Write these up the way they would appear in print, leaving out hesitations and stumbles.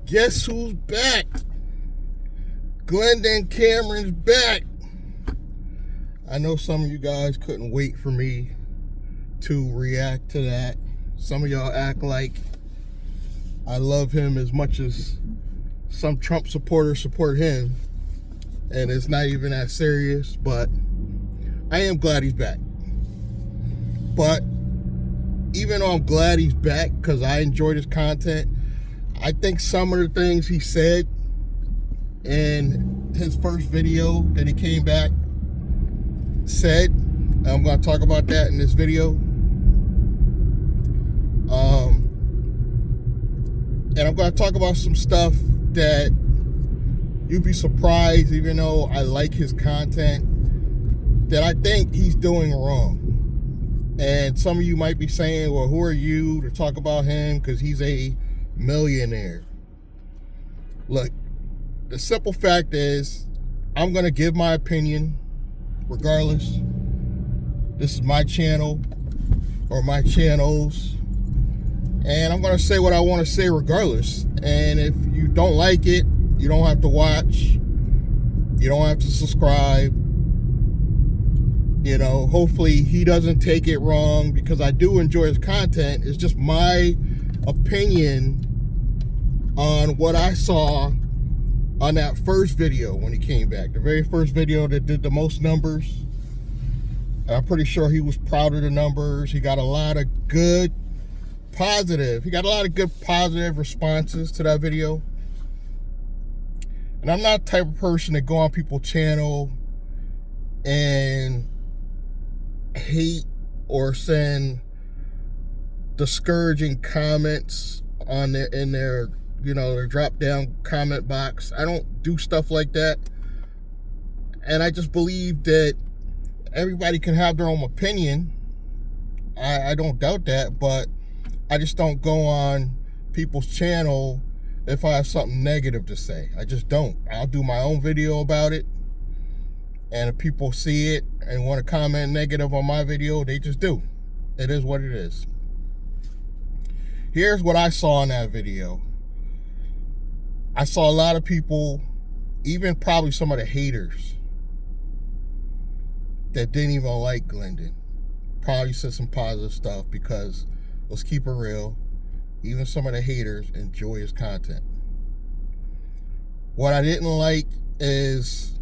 Guess who's back? Glendon Cameron's back. I know some of you guys couldn't wait for me to react to that. Some of y'all act like I love him as much as some Trump supporters support him, and it's not even that serious, but I am glad he's back. But even though I'm glad he's back because I enjoyed his content, I think some of the things he said in his first video that he came back said, I'm going to talk about that in this video. And I'm going to talk about some stuff that you'd be surprised, even though I like his content, that I think he's doing wrong. And some of you might be saying, well, who are you to talk about him because he's a millionaire? Look, the simple fact is, I'm going to give my opinion regardless. This is my channel, or my channels, and I'm going to say what I want to say regardless. And if you don't like it, you don't have to watch. You don't have to subscribe. You know, hopefully he doesn't take it wrong, because I do enjoy his content. It's just my opinion on what I saw on that first video when he came back. The very first video that did the most numbers. And I'm pretty sure he was proud of the numbers. He got a lot of good positive responses to that video. And I'm not the type of person to go on people's channel and hate or send discouraging comments on their drop down comment box. I don't do stuff like that. And I just believe that everybody can have their own opinion. I don't doubt that, but I just don't go on people's channel if I have something negative to say. I just don't. I'll do my own video about it. And if people see it and want to comment negative on my video, they just do. It is what it is. Here's what I saw in that video. I saw a lot of people, even probably some of the haters, that didn't even like Glendon. Probably said some positive stuff, because let's keep it real, even some of the haters enjoy his content. What I didn't like is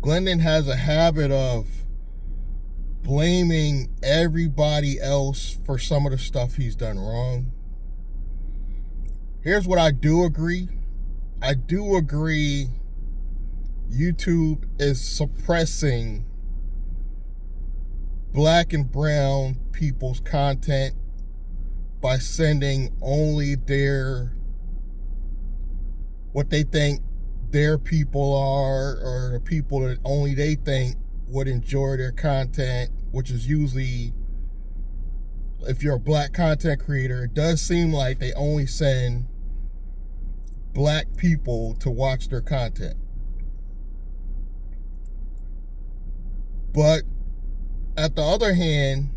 Glendon has a habit of blaming everybody else for some of the stuff he's done wrong. Here's what I do agree. I do agree YouTube is suppressing black and brown people's content by sending only what they think their people are, or the people that only they think would enjoy their content, which is usually, if you're a black content creator, it does seem like they only send black people to watch their content. But at the other hand,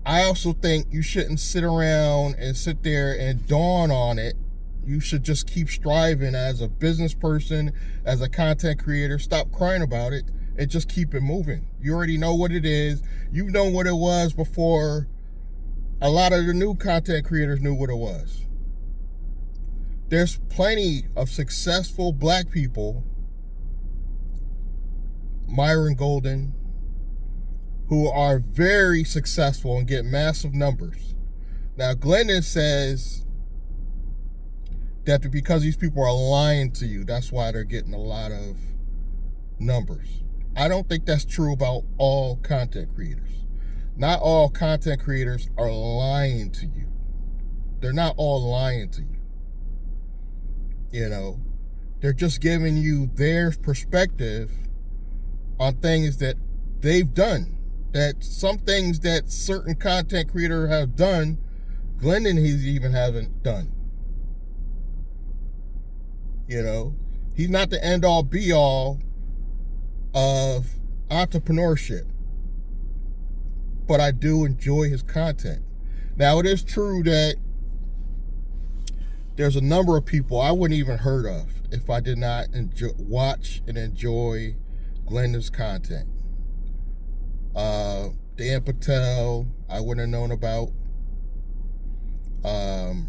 I also think you shouldn't sit around and sit there and dawn on it. You should just keep striving as a business person, as a content creator. Stop crying about it and just keep it moving. You already know what it is. You've known what it was before a lot of the new content creators knew what it was. There's plenty of successful black people, Myron Golden, who are very successful and get massive numbers. Now, Glendon says that because these people are lying to you, that's why they're getting a lot of numbers. I don't think that's true about all content creators. Not all content creators are lying to you. They're not all lying to you. You know, they're just giving you their perspective on things that they've done. That some things that certain content creators have done, Glendon even haven't done. You know, he's not the end all be all of entrepreneurship, but I do enjoy his content. Now, it is true that there's a number of people I wouldn't even heard of if I did not watch and enjoy Glendon's content. Dan Patel, I wouldn't have known about.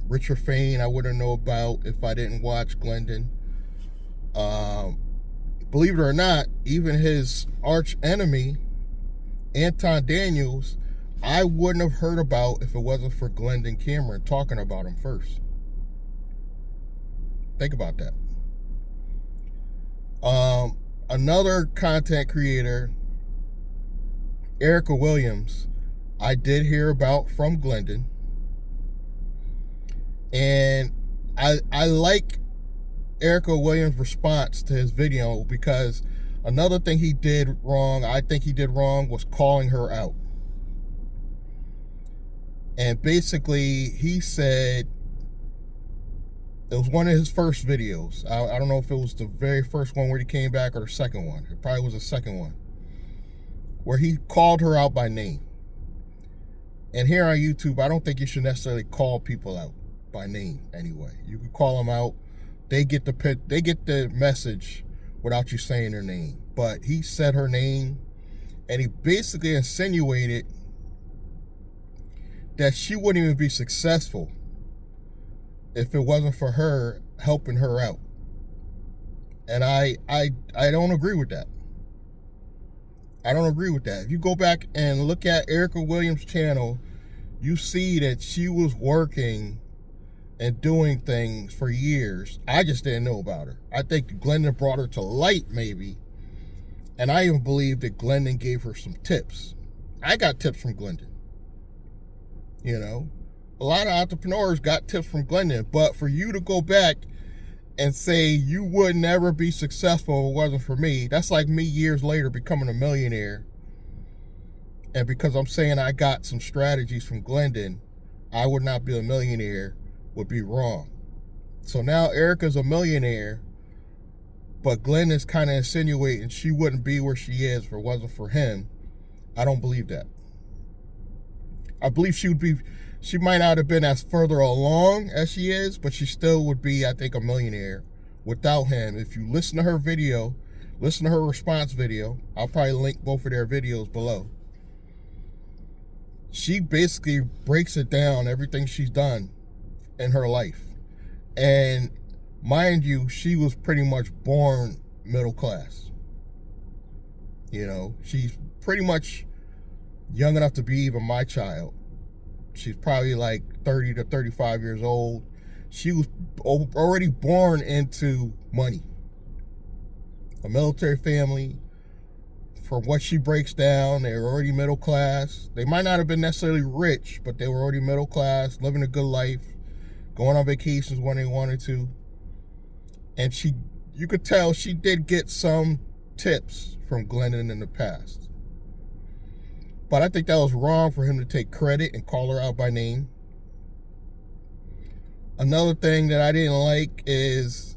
Richard Fain, I wouldn't know about if I didn't watch Glendon. Believe it or not, even his arch enemy, Anton Daniels, I wouldn't have heard about if it wasn't for Glendon Cameron talking about him first. Think about that. Another content creator, Erica Williams, I did hear about from Glendon. And I like Erica Williams' response to his video, because another thing he did wrong, I think he did wrong, was calling her out. And basically, he said, it was one of his first videos. I don't know if it was the very first one where he came back or the second one. It probably was the second one, where he called her out by name. And here on YouTube, I don't think you should necessarily call people out by name anyway. You can call them out. They get the message without you saying their name. But he said her name, and he basically insinuated that she wouldn't even be successful if it wasn't for her helping her out. And I don't agree with that. I don't agree with that. If you go back and look at Erica Williams' channel, you see that she was working and doing things for years. I just didn't know about her. I think Glendon brought her to light, maybe. And I even believe that Glendon gave her some tips. I got tips from Glendon. You know, a lot of entrepreneurs got tips from Glendon. But for you to go back and say you would never be successful if it wasn't for me, that's like me years later becoming a millionaire. And because I'm saying I got some strategies from Glendon, I would not be a millionaire, would be wrong. So now Erica's a millionaire, but Glendon's kind of insinuating she wouldn't be where she is if it wasn't for him. I don't believe that. I believe she might not have been as further along as she is, but she still would be, I think, a millionaire without him. If you listen to her video, listen to her response video, I'll probably link both of their videos below. She basically breaks it down, everything she's done in her life. And mind you, she was pretty much born middle class. You know, she's pretty much young enough to be even my child. She's probably like 30 to 35 years old. She was already born into money. A military family. From what she breaks down, they were already middle class. They might not have been necessarily rich, but they were already middle class, living a good life, going on vacations when they wanted to. And you could tell she did get some tips from Glendon in the past. But I think that was wrong for him to take credit and call her out by name. Another thing that I didn't like is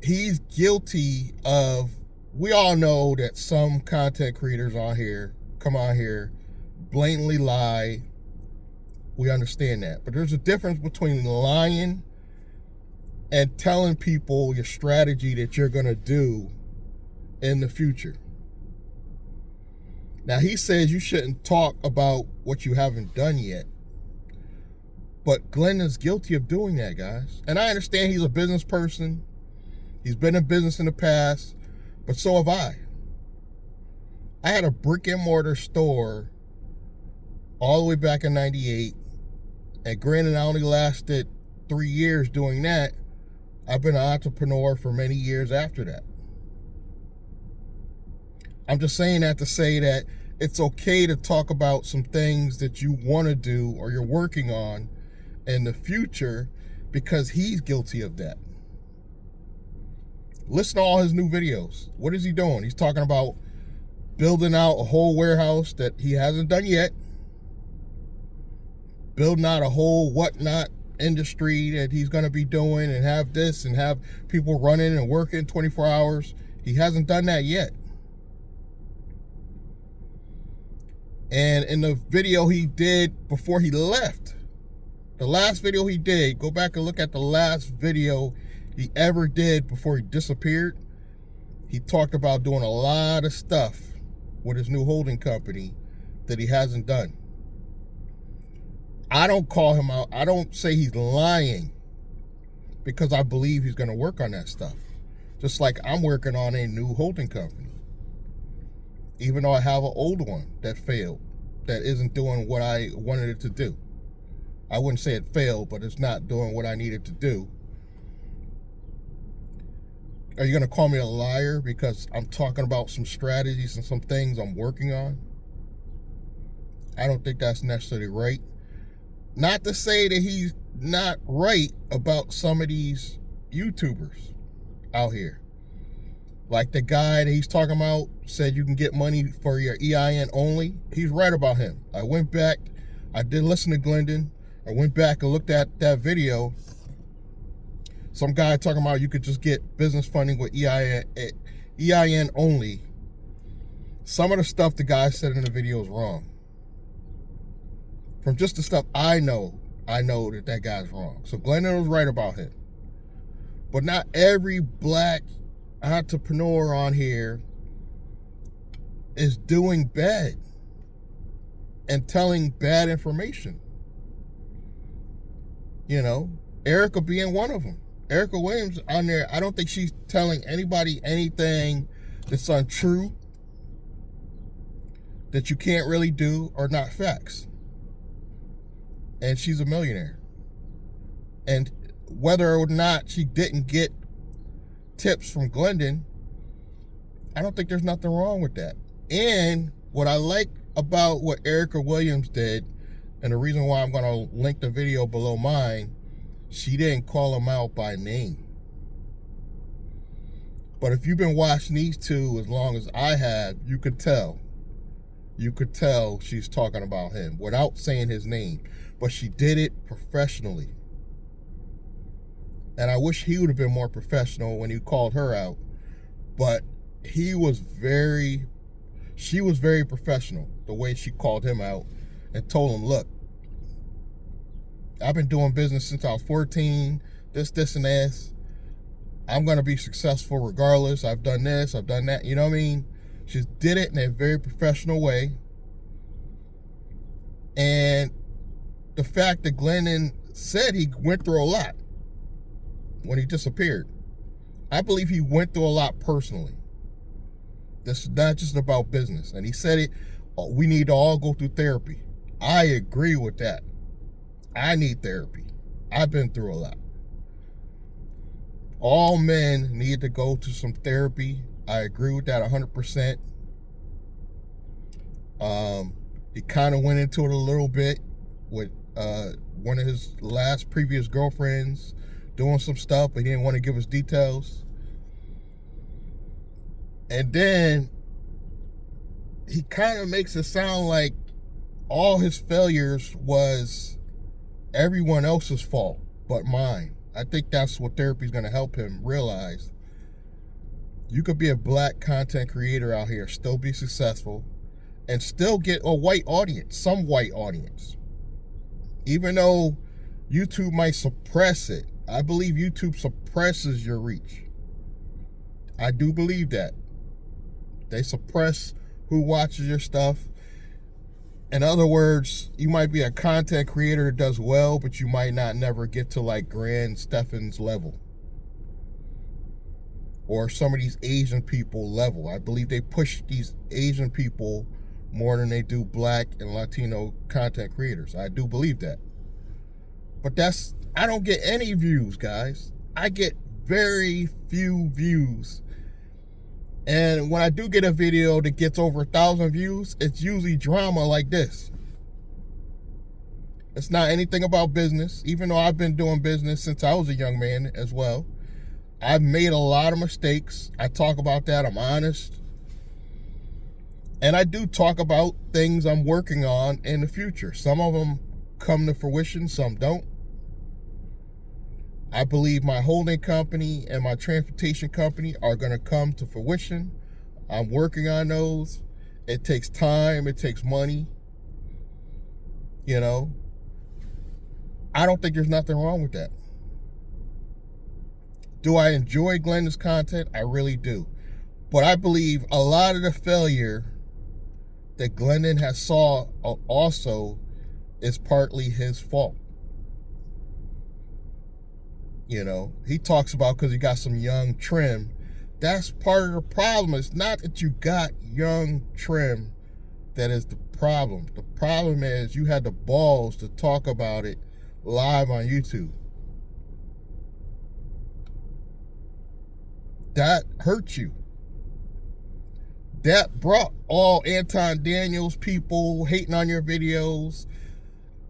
he's guilty of, we all know that some content creators come on here, blatantly lie. We understand that. But there's a difference between lying and telling people your strategy that you're going to do in the future. Now, he says you shouldn't talk about what you haven't done yet. But Glendon's guilty of doing that, guys. And I understand he's a business person. He's been in business in the past. But so have I. I had a brick and mortar store all the way back in 98. And granted, I only lasted 3 years doing that. I've been an entrepreneur for many years after that. I'm just saying that to say that it's okay to talk about some things that you want to do or you're working on in the future, because he's guilty of that. Listen to all his new videos. What is he doing? He's talking about building out a whole warehouse that he hasn't done yet. Building out a whole whatnot industry that he's going to be doing, and have this and have people running and working 24 hours. He hasn't done that yet. And in the video he did before he left, The last video he did, go back and look at the last video he ever did before he disappeared. He talked about doing a lot of stuff with his new holding company that he hasn't done. I don't call him out. I don't say he's lying because I believe he's going to work on that stuff. Just like I'm working on a new holding company. Even though I have an old one that failed, that isn't doing what I wanted it to do. I wouldn't say it failed, but it's not doing what I needed to do. Are you going to call me a liar because I'm talking about some strategies and some things I'm working on? I don't think that's necessarily right. Not to say that he's not right about some of these YouTubers out here. Like the guy that he's talking about said you can get money for your EIN only. He's right about him. I went back. I did listen to Glendon. I went back and looked at that video. Some guy talking about you could just get business funding with EIN only. Some of the stuff the guy said in the video is wrong. From just the stuff I know that guy's wrong. So Glendon was right about him. But not every black entrepreneur on here is doing bad and telling bad information. You know, Erica being one of them. Erica Williams on there, I don't think she's telling anybody anything that's untrue, that you can't really do, or not facts. And she's a millionaire. And whether or not she didn't get tips from Glendon, I don't think there's nothing wrong with that. And what I like about what Erica Williams did, and the reason why I'm going to link the video below mine, she didn't call him out by name. But if you've been watching these two as long as I have, you could tell. You could tell she's talking about him without saying his name. But she did it professionally. And I wish he would have been more professional when he called her out. But she was very professional the way she called him out and told him, look, I've been doing business since I was 14, this, and this. I'm going to be successful regardless. I've done this, I've done that. You know what I mean? She did it in a very professional way. And the fact that Glendon said he went through a lot when he disappeared, I believe he went through a lot personally. This is not just about business. And he said it, we need to all go through therapy. I agree with that. I need therapy. I've been through a lot. All men need to go to some therapy. I agree with that 100%. He kind of went into it a little bit with one of his previous girlfriends doing some stuff, but he didn't want to give us details. And then he kind of makes it sound like all his failures was everyone else's fault but mine. I think that's what therapy is going to help him realize. You could be a black content creator out here, still be successful, and still get a white audience, some white audience. Even though YouTube might suppress it, I believe YouTube suppresses your reach. I do believe that. They suppress who watches your stuff. In other words, you might be a content creator that does well, but you might not never get to like Grand Stefan's level. Or some of these Asian people level. I believe they push these Asian people more than they do black and Latino content creators. I do believe that. But I don't get any views, guys. I get very few views. And when I do get a video that gets over 1,000 views, it's usually drama like this. It's not anything about business, even though I've been doing business since I was a young man as well. I've made a lot of mistakes. I talk about that. I'm honest. And I do talk about things I'm working on in the future. Some of them come to fruition, some don't. I believe my holding company and my transportation company are going to come to fruition. I'm working on those. It takes time. It takes money. You know. I don't think there's nothing wrong with that. Do I enjoy Glendon's content? I really do. But I believe a lot of the failure that Glendon has saw also is partly his fault. You know, he talks about because he got some young trim. That's part of the problem. It's not that you got young trim that is the problem. The problem is you had the balls to talk about it live on YouTube. That hurt you. That brought all Anton Daniels people hating on your videos.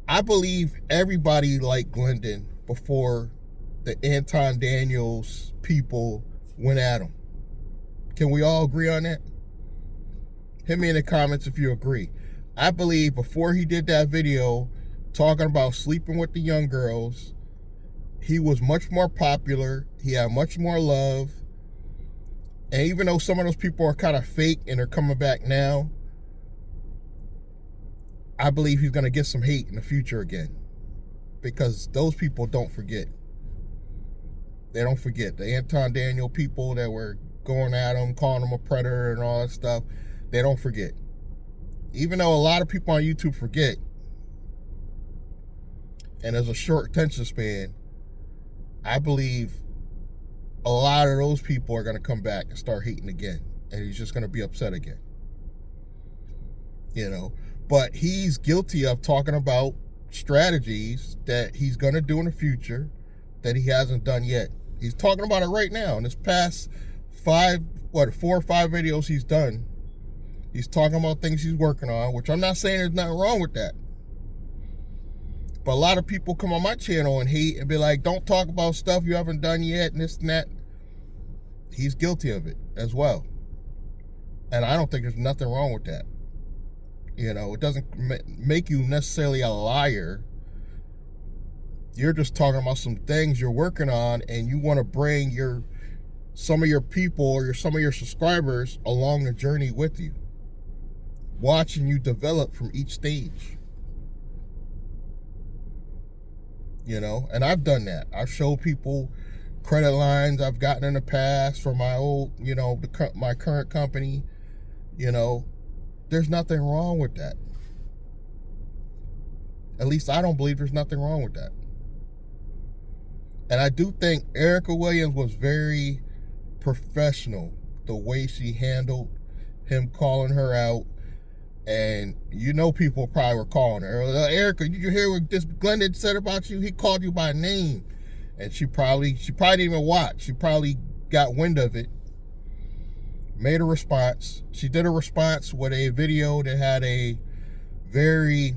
I believe everybody liked Glendon before the Anton Daniels people went at him. Can we all agree on that? Hit me in the comments if you agree. I believe before he did that video talking about sleeping with the young girls, he was much more popular. He had much more love. And even though some of those people are kind of fake and they're coming back now, I believe he's going to get some hate in the future again. Because those people don't forget. They don't forget. The Anton Daniel people that were going at him, calling him a predator and all that stuff, they don't forget. Even though a lot of people on YouTube forget, and there's a short attention span, I believe a lot of those people are going to come back and start hating again. And he's just going to be upset again. You know? But he's guilty of talking about strategies that he's going to do in the future that he hasn't done yet. He's talking about it right now. In this past 4 or 5 videos he's done, he's talking about things he's working on, which I'm not saying there's nothing wrong with that. But a lot of people come on my channel and hate and be like, don't talk about stuff you haven't done yet and this and that. He's guilty of it as well. And I don't think there's nothing wrong with that. You know, it doesn't make you necessarily a liar. You're just talking about some things you're working on and you want to bring some of your people or some of your subscribers along the journey with you. Watching you develop from each stage. You know, and I've done that. I've showed people credit lines I've gotten in the past from my old, you know, my current company. You know, there's nothing wrong with that. At least I don't believe there's nothing wrong with that. And I do think Erica Williams was very professional, the way she handled him calling her out. And you know people probably were calling her, Erica, did you hear what this Glendon said about you? He called you by name. And she probably didn't even watch. She probably got wind of it, made a response. She did a response with a video that had a very,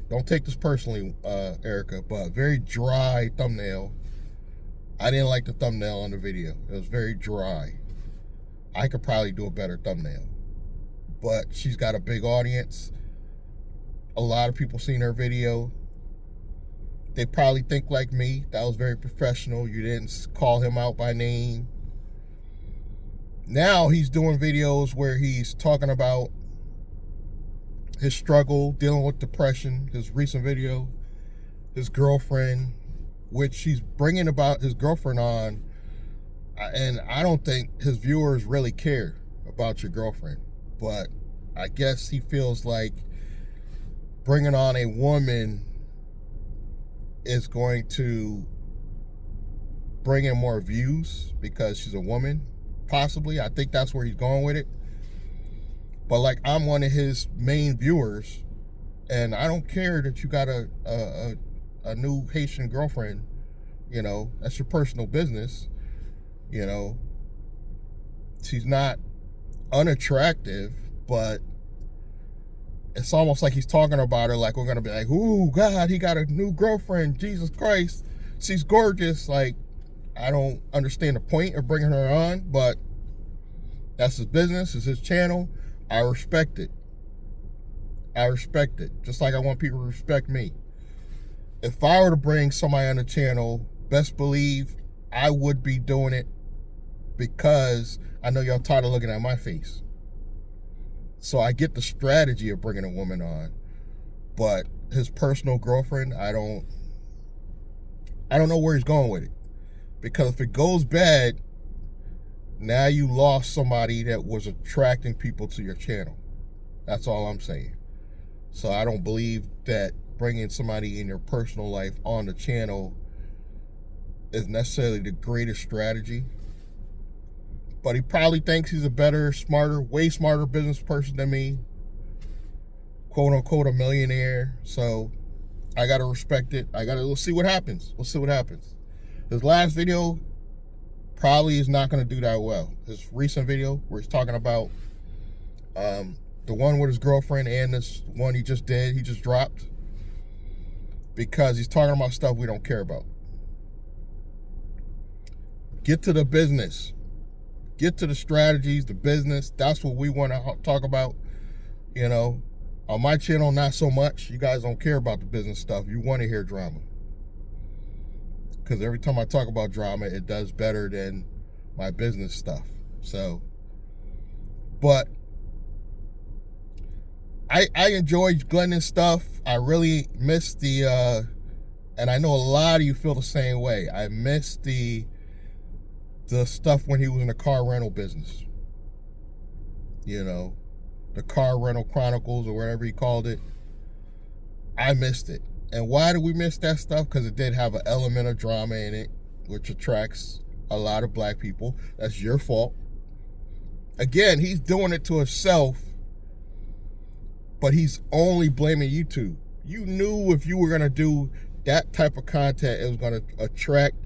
don't take this personally, Erica, but very dry thumbnail. I didn't like the thumbnail on the video. It was very dry. I could probably do a better thumbnail. But she's got a big audience. A lot of people seen her video. They probably think like me. That was very professional. You didn't call him out by name. Now he's doing videos where he's talking about his struggle, dealing with depression. His recent video, his girlfriend, which he's bringing about his girlfriend on. And I don't think his viewers really care about your girlfriend. But I guess he feels like bringing on a woman is going to bring in more views because she's a woman, possibly. I think that's where he's going with it. But like, I'm one of his main viewers, and I don't care that you got a new Haitian girlfriend. You know, that's your personal business. You know, she's not unattractive, but it's almost like he's talking about her like we're gonna be like, ooh, God, he got a new girlfriend, Jesus Christ, she's gorgeous. Like, I don't understand the point of bringing her on, but that's his business, it's his channel. I respect it. I respect it, just like I want people to respect me. If I were to bring somebody on the channel, best believe I would be doing it because I know y'all tired of looking at my face. So I get the strategy of bringing a woman on, but his personal girlfriend, I don't know where he's going with it. Because if it goes bad, now you lost somebody that was attracting people to your channel. That's all I'm saying. So I don't believe that bringing somebody in your personal life on the channel is necessarily the greatest strategy. But he probably thinks he's a better, smarter, way smarter business person than me. Quote unquote a millionaire. So I gotta respect it. We'll see what happens. We'll see what happens. His last video probably is not gonna do that well. His recent video where he's talking about the one with his girlfriend and this one he just dropped, because he's talking about stuff we don't care about. Get to the business. Get to the strategies, the business. That's what we want to talk about. You know, on my channel, not so much. You guys don't care about the business stuff. You want to hear drama. Because every time I talk about drama, it does better than my business stuff. So, but I enjoyed Glendon's stuff. I really missed the, and I know a lot of you feel the same way. I missed the stuff when he was in the car rental business. You know, the Car Rental Chronicles or whatever he called it. I missed it. And why did we miss that stuff? Because it did have an element of drama in it, which attracts a lot of black people. That's your fault. Again, he's doing it to himself, but he's only blaming YouTube. You knew if you were going to do that type of content, it was going to attract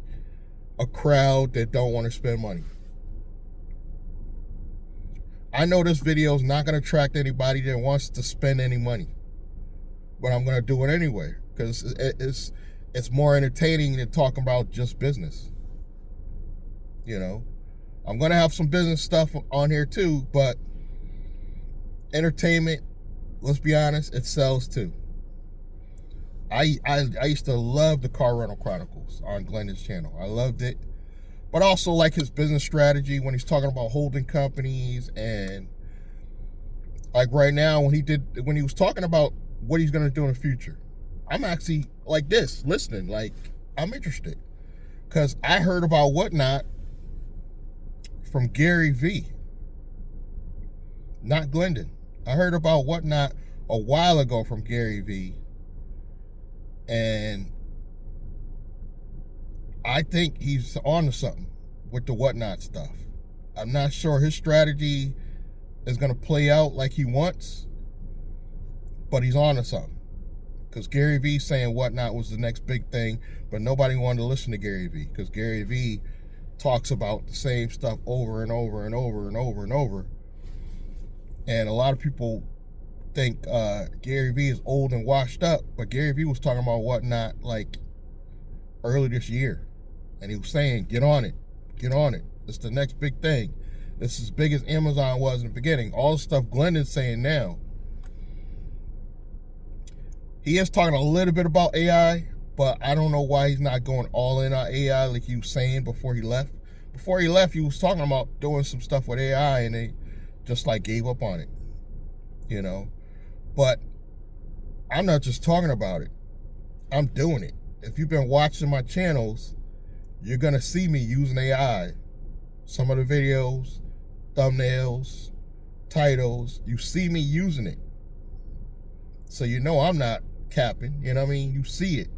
a crowd that don't want to spend money. I know this video is not going to attract anybody that wants to spend any money, but I'm going to do it anyway because it's more entertaining than talking about just business. You know, I'm going to have some business stuff on here too, but entertainment, let's be honest, it sells too. I used to love the Car Rental Chronicles on Glendon's channel. I loved it. But also like his business strategy when he's talking about holding companies, and like right now when he was talking about what he's gonna do in the future. I'm actually like this, listening, like I'm interested. Cause I heard about Whatnot from Gary V. Not Glendon. I heard about Whatnot a while ago from Gary V. And I think he's on to something with the Whatnot stuff. I'm not sure his strategy is going to play out like he wants, but he's on to something. Because Gary V saying Whatnot was the next big thing, but nobody wanted to listen to Gary V because Gary V talks about the same stuff over and over and over and over and over. And a lot of people think Gary V is old and washed up, but Gary V was talking about Whatnot like early this year, and he was saying, get on it, it's the next big thing. This is as big as Amazon was in the beginning. All the stuff Glendon's saying now. He is talking a little bit about AI, but I don't know why he's not going all in on AI like he was saying before he left. Before he left, he was talking about doing some stuff with AI, and they just like gave up on it, you know. But I'm not just talking about it. I'm doing it. If you've been watching my channels, you're going to see me using AI. Some of the videos, thumbnails, titles, you see me using it. So you know I'm not capping, you know what I mean? You see it.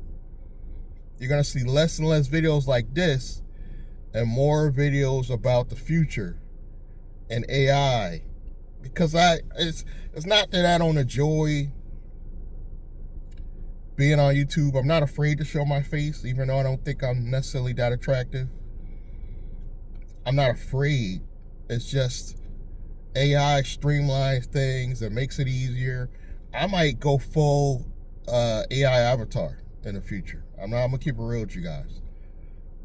You're going to see less and less videos like this and more videos about the future and AI. Because it's not that I don't enjoy being on YouTube. I'm not afraid to show my face, even though I don't think I'm necessarily that attractive. I'm not afraid. It's just AI streamlines things and makes it easier. I might go full AI avatar in the future. I'm gonna keep it real with you guys.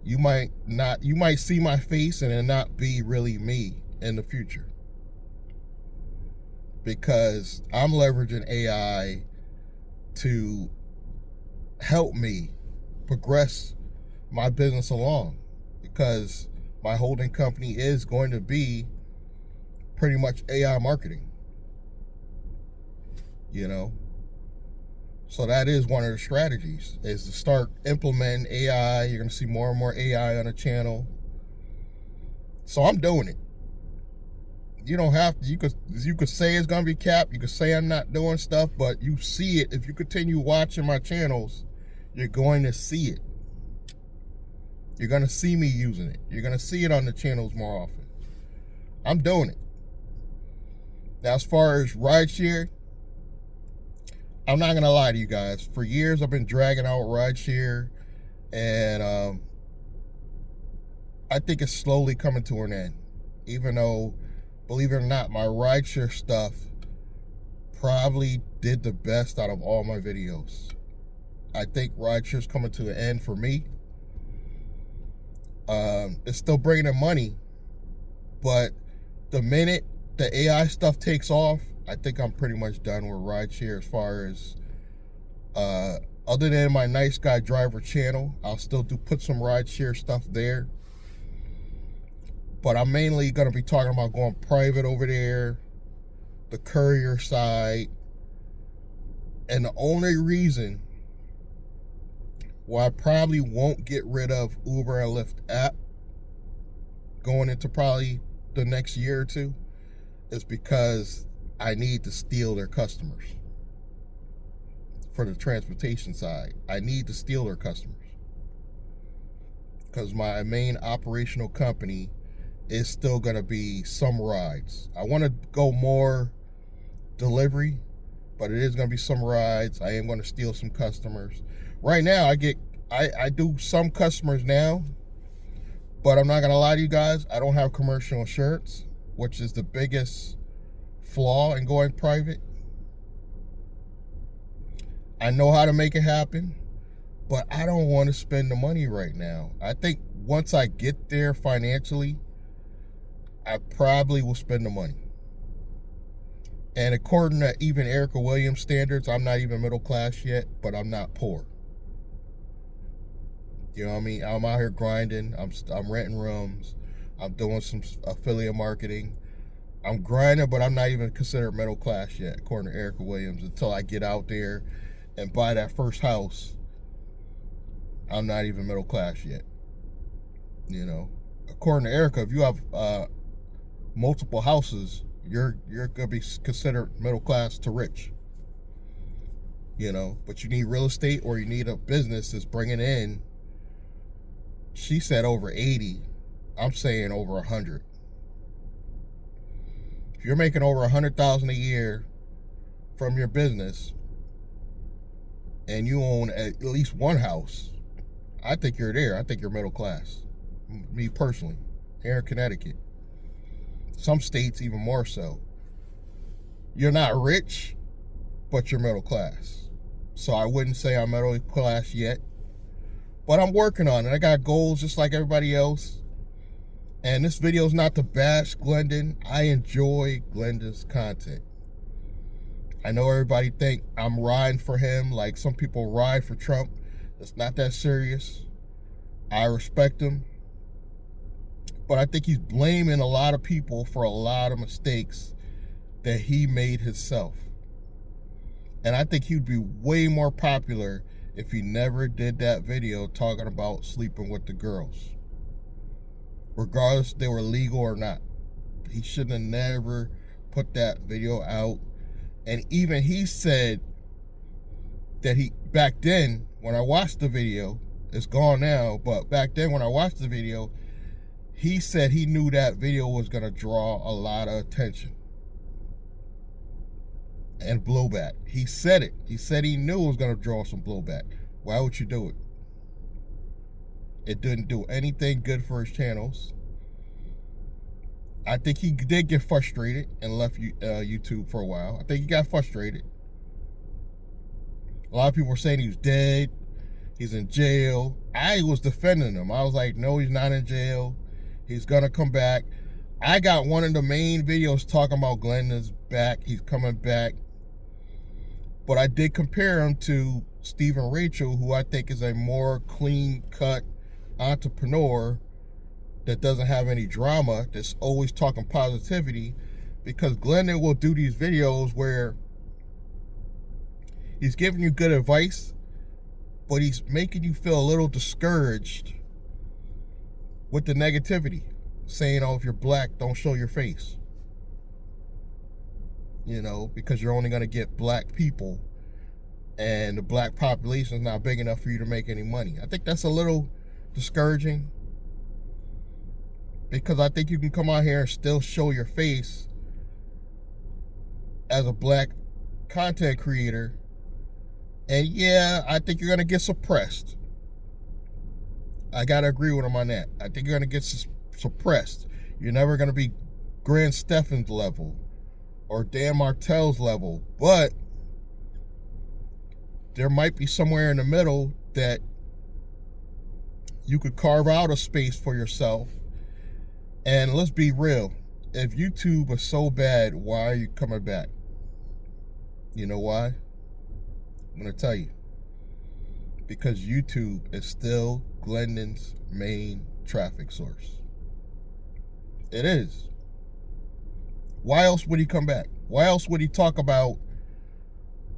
You might see my face and it not be really me in the future. Because I'm leveraging AI to help me progress my business along, because my holding company is going to be pretty much AI marketing, you know. So that is one of the strategies, is to start implementing AI. You're going to see more and more AI on the channel. So I'm doing it. You don't have to. You could say it's going to be capped. You could say I'm not doing stuff, but you see it. If you continue watching my channels, you're going to see it. You're going to see me using it. You're going to see it on the channels more often. I'm doing it. Now, as far as rideshare, I'm not going to lie to you guys. For years, I've been dragging out rideshare, and I think it's slowly coming to an end. Even though, believe it or not, my rideshare stuff probably did the best out of all my videos. I think rideshare's coming to an end for me. It's still bringing in money, but the minute the AI stuff takes off, I think I'm pretty much done with rideshare as far as, other than my Nice Guy Driver channel, I'll still put some rideshare stuff there. But I'm mainly going to be talking about going private over there, the courier side. And the only reason why I probably won't get rid of Uber and Lyft app going into probably the next year or two is because I need to steal their customers. For the transportation side, I need to steal their customers. Because my main operational company is still going to be some rides. I want to go more delivery, but it is going to be some rides. I am going to steal some customers. Right now, I do some customers now, but I'm not going to lie to you guys. I don't have commercial insurance, which is the biggest flaw in going private. I know how to make it happen, but I don't want to spend the money right now. I think once I get there financially, I probably will spend the money. And according to even Erica Williams standards, I'm not even middle class yet, but I'm not poor. You know what I mean? I'm out here grinding. I'm renting rooms. I'm doing some affiliate marketing. I'm grinding, but I'm not even considered middle class yet, according to Erica Williams. Until I get out there and buy that first house, I'm not even middle class yet. You know, according to Erica, if you have multiple houses, you're gonna be considered middle class to rich. You know, but you need real estate or you need a business that's bringing in. She said over 80. I'm saying over 100. If you're making over 100,000 a year from your business, and you own at least one house, I think you're there. I think you're middle class. Me personally, here in Connecticut. Some states even more so. You're not rich, but you're middle class. So I wouldn't say I'm middle class yet, but I'm working on it. I got goals just like everybody else. And this video is not to bash Glendon. I enjoy Glendon's content. I know everybody think I'm riding for him like some people ride for Trump. It's not that serious. I respect him. But I think he's blaming a lot of people for a lot of mistakes that he made himself. And I think he'd be way more popular if he never did that video talking about sleeping with the girls. Regardless if they were legal or not. He shouldn't have never put that video out. And even he said that back then, when I watched the video, it's gone now, but back then when I watched the video, he said he knew that video was going to draw a lot of attention and blowback. He said it. He said he knew it was going to draw some blowback. Why would you do it? It didn't do anything good for his channels. I think he did get frustrated and left YouTube for a while. I think he got frustrated. A lot of people were saying he was dead. He's in jail. I was defending him. I was like, no, he's not in jail. He's going to come back. I got one of the main videos talking about Glendon's back. He's coming back. But I did compare him to Stephen Rachel, who I think is a more clean-cut entrepreneur that doesn't have any drama, that's always talking positivity, because Glendon will do these videos where He's giving you good advice, but he's making you feel a little discouraged with the negativity, saying, oh, if you're black, don't show your face. You know, because you're only going to get black people, and the black population is not big enough for you to make any money. I think that's a little discouraging, because I think you can come out here and still show your face as a black content creator, and yeah, I think you're going to get suppressed. I got to agree with him on that. I think you're going to get suppressed. You're never going to be Grand Stefan's level or Dan Martell's level, but there might be somewhere in the middle that you could carve out a space for yourself. And let's be real, if YouTube is so bad, why are you coming back? You know why? I'm going to tell you. Because YouTube is still Glendon's main traffic source. It is. Why else would he come back? Why else would he talk about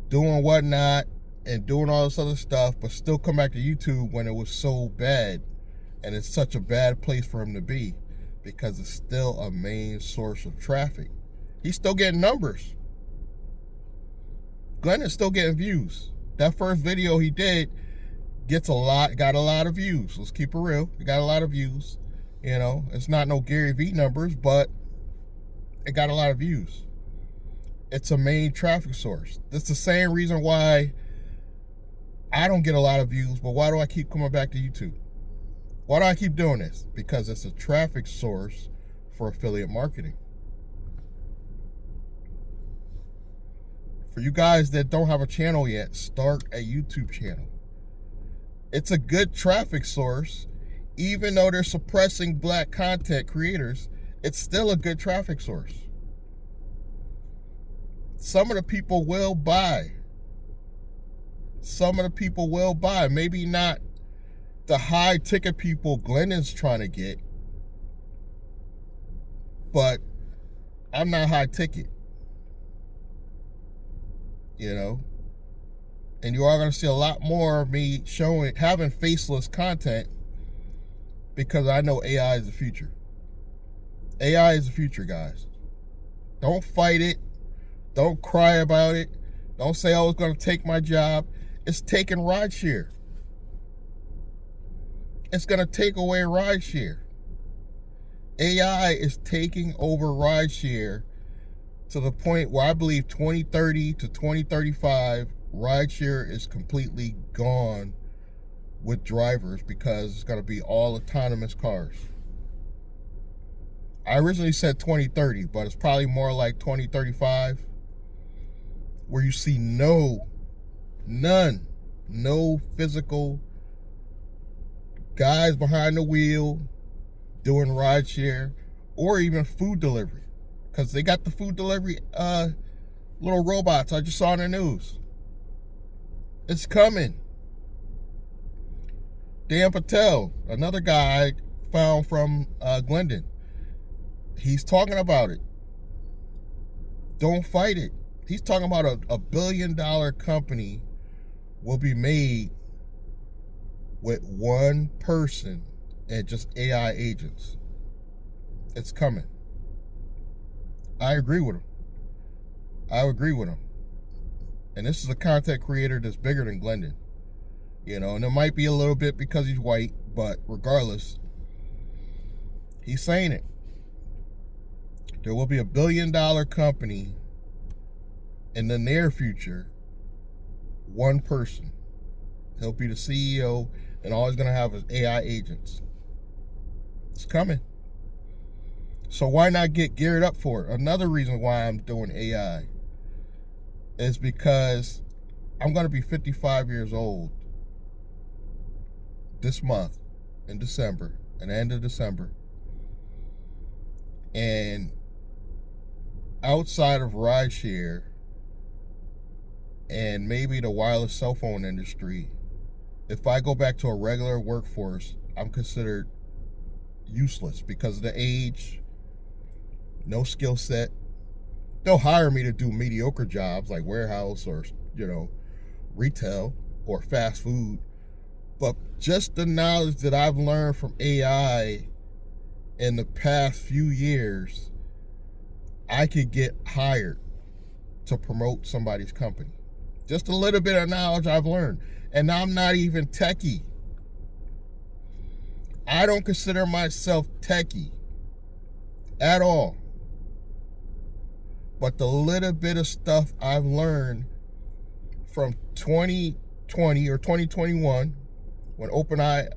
doing whatnot and doing all this other stuff, but still come back to YouTube when it was so bad, and it's such a bad place for him to be? Because it's still a main source of traffic. He's still getting numbers. Glendon's still getting views. That first video he did got a lot of views. Let's keep it real. It got a lot of views. You know, it's not no Gary Vee numbers, but it got a lot of views. It's a main traffic source. That's the same reason why I don't get a lot of views, but why do I keep coming back to YouTube? Why do I keep doing this? Because it's a traffic source for affiliate marketing. For you guys that don't have a channel yet, start a YouTube channel. It's a good traffic source. Even though they're suppressing black content creators, it's still a good traffic source. Some of the people will buy. Some of the people will buy. Maybe not the high ticket people Glendon's trying to get, but I'm not high ticket, you know. And you are going to see a lot more of me having faceless content, because I know AI is the future. AI is the future, guys. Don't fight it. Don't cry about it. Don't say, oh, it's going to take my job. It's taking rideshare. It's going to take away rideshare. AI is taking over rideshare to the point where I believe 2030 to 2035, rideshare is completely gone with drivers, because it's going to be all autonomous cars. I originally said 2030, but it's probably more like 2035, where you see no physical guys behind the wheel doing rideshare or even food delivery, because they got the food delivery little robots I just saw in the news. It's coming. Dan Patel, another guy I found from Glendon, he's talking about it. Don't fight it. He's talking about a $1 billion company will be made with one person and just AI agents. It's coming. I agree with him. And this is a content creator that's bigger than Glendon. You know, and it might be a little bit because he's white, but regardless, he's saying it. There will be a $1 billion company in the near future. One person. He'll be the CEO, and all he's going to have is AI agents. It's coming. So why not get geared up for it? Another reason why I'm doing AI is because I'm going to be 55 years old this month in December, at the end of December. And outside of rideshare and maybe the wireless cell phone industry, if I go back to a regular workforce, I'm considered useless because of the age, no skill set. They'll hire me to do mediocre jobs like warehouse or, you know, retail or fast food, but just the knowledge that I've learned from AI in the past few years, I could get hired to promote somebody's company. Just a little bit of knowledge I've learned. And I'm not even techie. I don't consider myself techie at all. But the little bit of stuff I've learned from 2020 or 2021, when OpenAI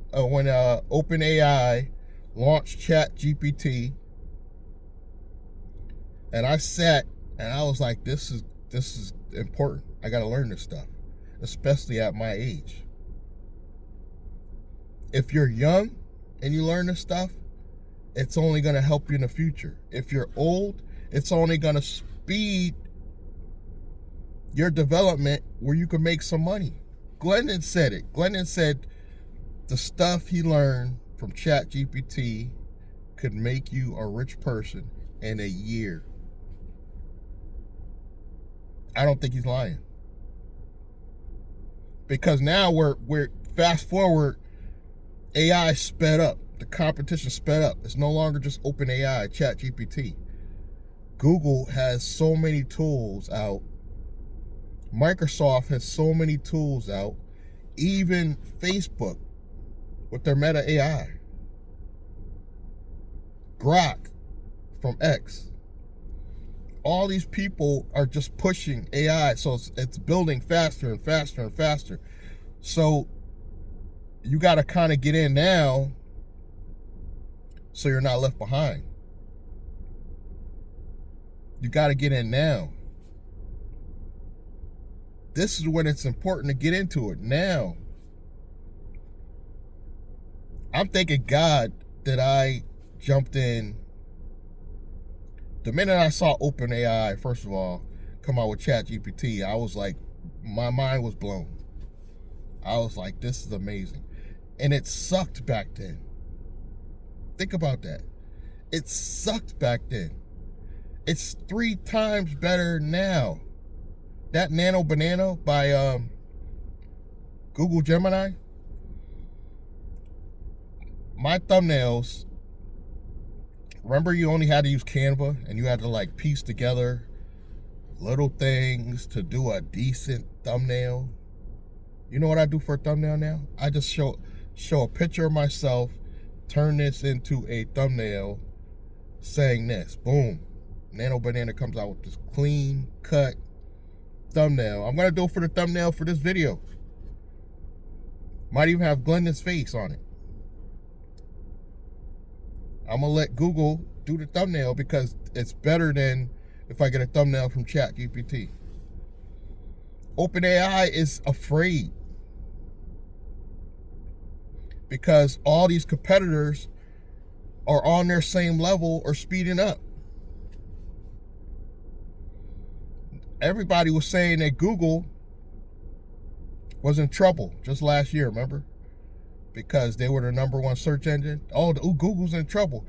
launched ChatGPT, and I sat and I was like, this is important. I got to learn this stuff, especially at my age. If you're young and you learn this stuff, it's only going to help you in the future. If you're old, it's only going to speed your development where you can make some money. Glendon said it. Glendon said the stuff he learned from ChatGPT could make you a rich person in a year. I don't think he's lying. Because now we're fast forward, AI sped up. The competition sped up. It's no longer just OpenAI, ChatGPT. Google has so many tools out. Microsoft has so many tools out. Even Facebook with their Meta AI. Grok from X. All these people are just pushing AI, so it's building faster and faster and faster. So you got to kind of get in now so you're not left behind. You got to get in now. This is when it's important to get into it now. I'm thanking God that I jumped in. The minute I saw OpenAI, first of all, come out with ChatGPT, I was like, my mind was blown. I was like, this is amazing. And it sucked back then. Think about that. It sucked back then. It's 3 times better now. That Nano Banana by Google Gemini, my thumbnails, remember you only had to use Canva and you had to like piece together little things to do a decent thumbnail? You know what I do for a thumbnail now? I just show a picture of myself, turn this into a thumbnail saying this. Boom. Nano Banana comes out with this clean cut thumbnail. I'm going to do it for the thumbnail for this video. Might even have Glendon's face on it. I'm going to let Google do the thumbnail because it's better than if I get a thumbnail from ChatGPT. OpenAI is afraid because all these competitors are on their same level or speeding up. Everybody was saying that Google was in trouble just last year, remember? Because they were the #1 search engine. Oh, Google's in trouble.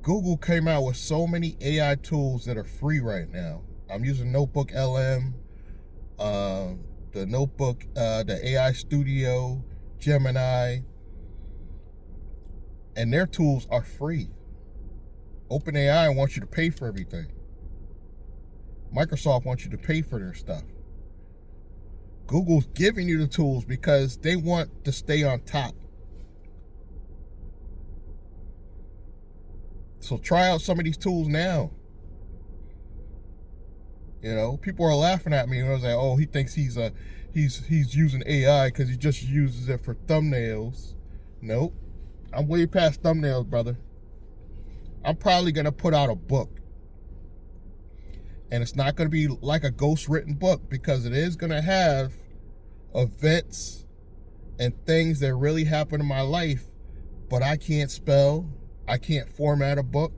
Google came out with so many AI tools that are free right now. I'm using Notebook LM, the Notebook, the AI Studio, Gemini, and their tools are free. OpenAI wants you to pay for everything. Microsoft wants you to pay for their stuff. Google's giving you the tools because they want to stay on top. So try out some of these tools now. You know, people are laughing at me and I was like, oh, he thinks he's using AI because he just uses it for thumbnails. Nope. I'm way past thumbnails, brother. I'm probably gonna put out a book. And it's not gonna be like a ghost-written book because it is gonna have events and things that really happen in my life, but I can't spell. I can't format a book.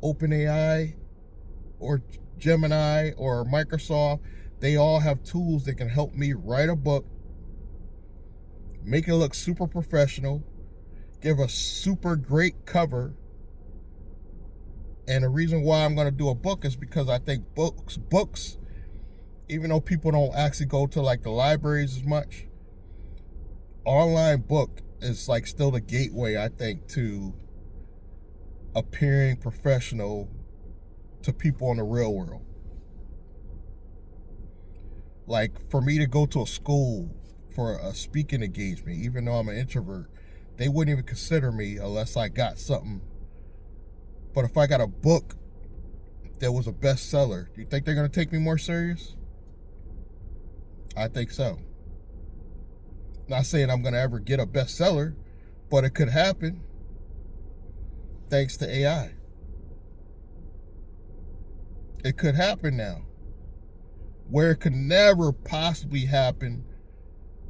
OpenAI or Gemini or Microsoft, they all have tools that can help me write a book, make it look super professional, give a super great cover. And the reason why I'm going to do a book is because I think books even though people don't actually go to like the libraries as much, online book is like still the gateway, I think, to appearing professional to people in the real world. Like for me to go to a school for a speaking engagement, even though I'm an introvert, they wouldn't even consider me unless I got something. But if I got a book that was a bestseller, do you think they're going to take me more serious? I think so. Not saying I'm going to ever get a bestseller, but it could happen thanks to AI. It could happen now, where it could never possibly happen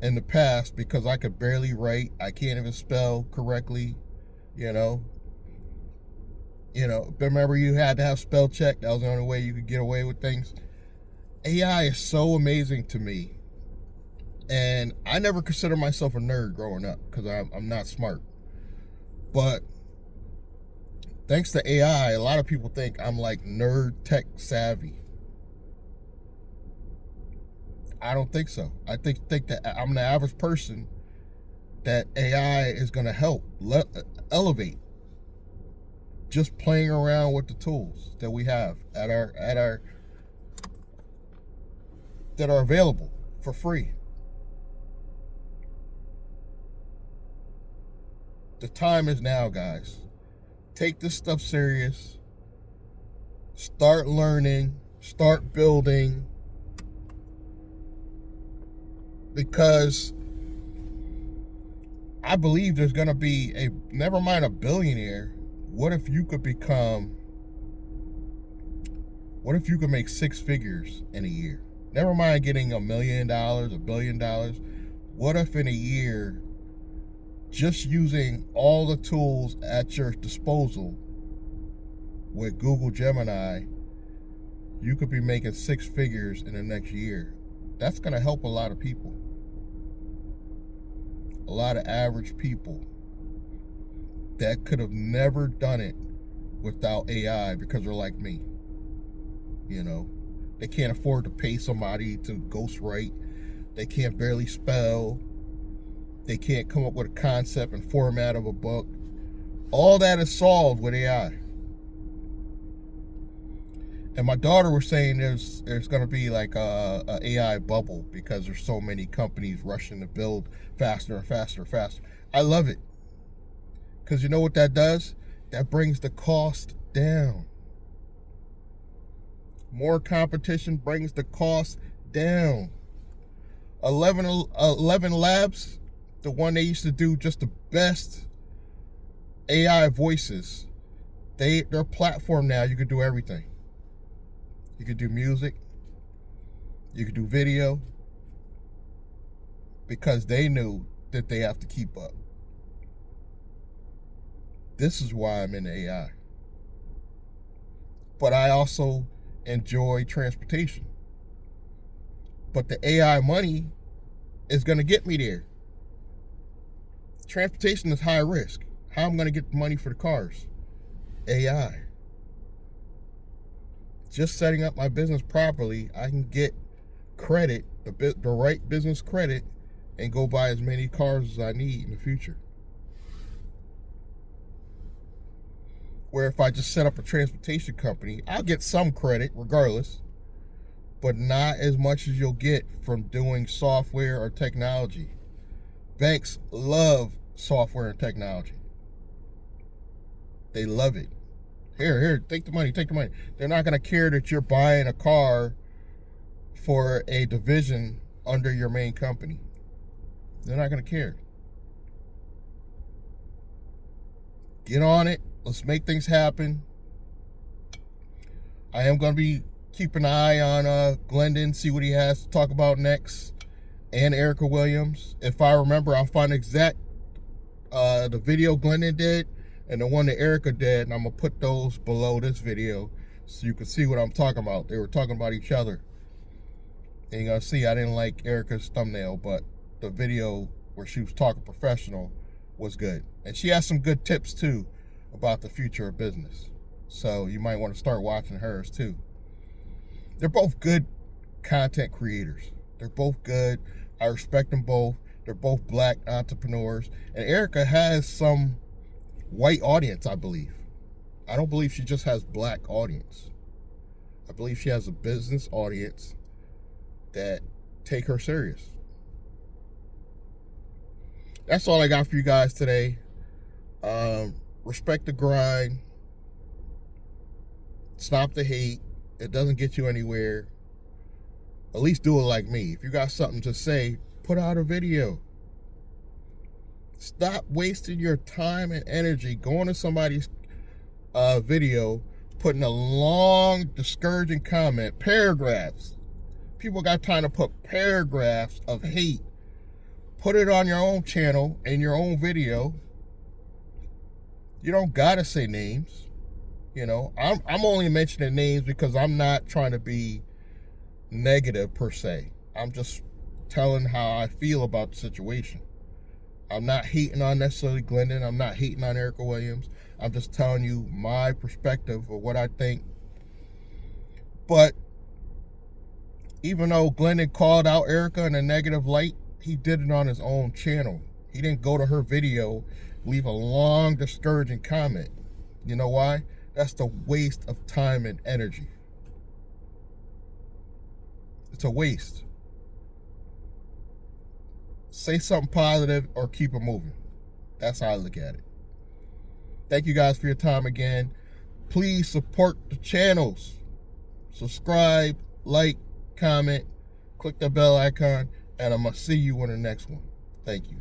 in the past because I could barely write. I can't even spell correctly, you know. Remember you had to have spell check. That was the only way you could get away with things. AI is so amazing to me. And I never considered myself a nerd growing up because I'm not smart. But thanks to AI, a lot of people think I'm like nerd tech savvy. I don't think so. I think that I'm the average person that AI is going to help elevate. Just playing around with the tools that we have that are available for free. The time is now, guys. Take this stuff serious. Start learning. Start building. Because I believe there's going to be never mind a billionaire. What if you could make 6 figures in a year? Never mind getting $1 million, $1 billion. What if in a year, just using all the tools at your disposal with Google Gemini, you could be making 6 figures in the next year? That's going to help a lot of people. A lot of average people that could have never done it without AI because they're like me. They can't afford to pay somebody to ghostwrite. They can't barely spell. They can't come up with a concept and format of a book. All that is solved with AI. And my daughter was saying there's going to be like a AI bubble because there's so many companies rushing to build faster and faster and faster. I love it. Because you know what that does? That brings the cost down. More competition brings the cost down. 11 Labs, the one they used to do just the best AI voices, their platform now, you can do everything. You could do music. You could do video. Because they knew that they have to keep up. This is why I'm in AI. But I also enjoy transportation. But the AI money is going to get me there. Transportation is high risk. How am I going to get the money for the cars? AI. Just setting up my business properly, I can get credit, the right business credit, and go buy as many cars as I need in the future. Where if I just set up a transportation company, I'll get some credit regardless, but not as much as you'll get from doing software or technology. Banks love software and technology. They love it. Here, take the money. They're not going to care that you're buying a car for a division under your main company. They're not going to care. Get on it. Let's make things happen. I am going to be keeping an eye on Glendon, see what he has to talk about next, and Erica Williams. If I remember, I'll find exact the video Glendon did and the one that Erica did, and I'm going to put those below this video so you can see what I'm talking about. They were talking about each other. And you're going to see I didn't like Erica's thumbnail, but the video where she was talking professional was good. And she has some good tips, too, about the future of business. So you might want to start watching hers, too. They're both good content creators. They're both good. I respect them both. They're both black entrepreneurs. And Erica has some white audience, I believe. I don't believe she just has black audience. I believe she has a business audience that take her serious. That's all I got for you guys today. Respect the grind. Stop the hate. It doesn't get you anywhere. At least do it like me. If you got something to say, put out a video. Stop wasting your time and energy going to somebody's video, putting a long, discouraging comment, paragraphs. People got time to put paragraphs of hate. Put it on your own channel, in your own video. You don't gotta say names. You know, I'm only mentioning names because I'm not trying to be negative per se. I'm just telling how I feel about the situation. I'm not hating on necessarily Glendon. I'm not hating on Erica Williams. I'm just telling you my perspective of what I think. But even though Glendon called out Erica in a negative light, he did it on his own channel. He didn't go to her video, leave a long, discouraging comment. You know why? That's the waste of time and energy. It's a waste. Say something positive or keep it moving. That's how I look at it. Thank you guys for your time again. Please support the channels. Subscribe, like, comment, click the bell icon, and I'm going to see you on the next one. Thank you.